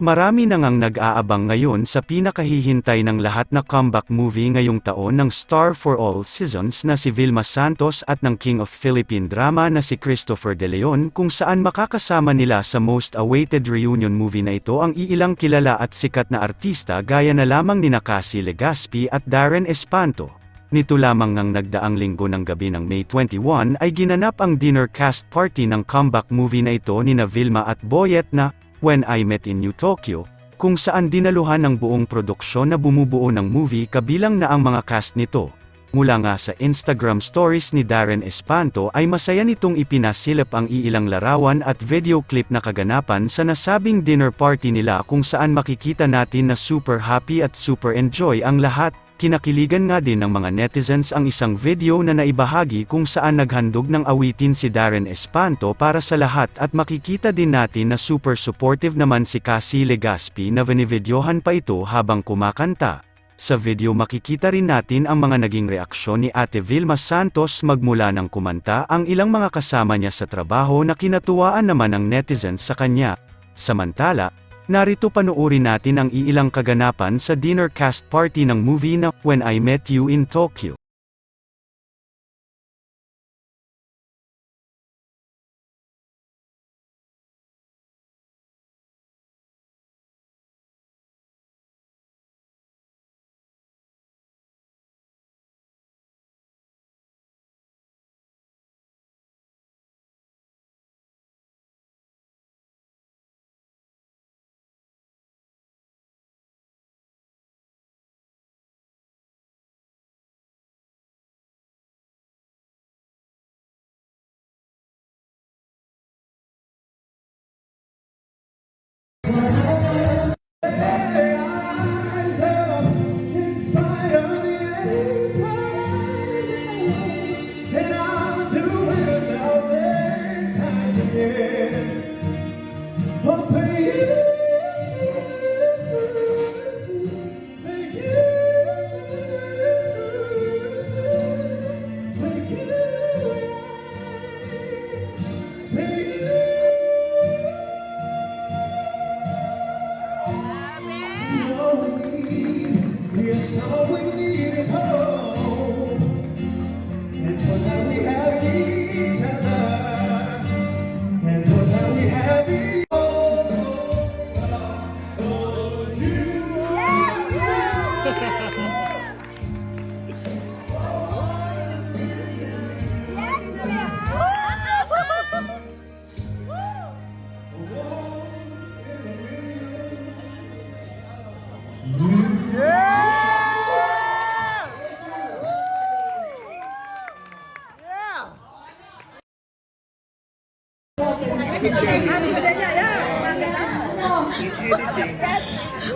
Marami na ngang nag-aabang ngayon sa pinakahihintay ng lahat na comeback movie ngayong taon ng star for all seasons na si Vilma Santos at ng King of Philippine Drama na si Christopher De Leon, kung saan makakasama nila sa most awaited reunion movie na ito ang iilang kilala at sikat na artista gaya na lamang nina Cassie Legaspi at Darren Espanto. Nito lamang ngang nagdaang linggo ng gabi ng May 21 ay ginanap ang dinner cast party ng comeback movie na ito nina Vilma at Boyet na When I Met in New Tokyo, kung saan dinaluhan ng buong produksyon na bumubuo ng movie kabilang na ang mga cast nito. Mula nga sa Instagram stories ni Darren Espanto ay masaya nitong ipinasilip ang iilang larawan at video clip na kaganapan sa nasabing dinner party nila, kung saan makikita natin na super happy at super enjoy ang lahat. Kinakiligan nga din ng mga netizens ang isang video na naibahagi kung saan naghandog ng awitin si Darren Espanto para sa lahat, at makikita din natin na super supportive naman si Cassie Legaspi na binividyohan pa ito habang kumakanta. Sa video makikita rin natin ang mga naging reaksyon ni Ate Vilma Santos magmula ng kumanta ang ilang mga kasama niya sa trabaho na kinatuwaan naman ng netizens sa kanya. Samantala, narito panoorin natin ang iilang kaganapan sa dinner cast party ng movie na When I Met You in Tokyo.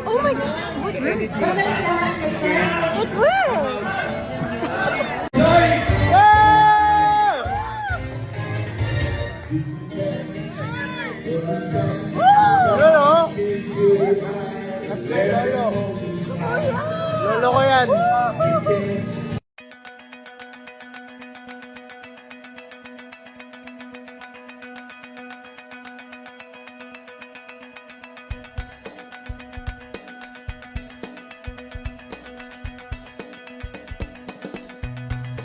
Oh my God! It worked!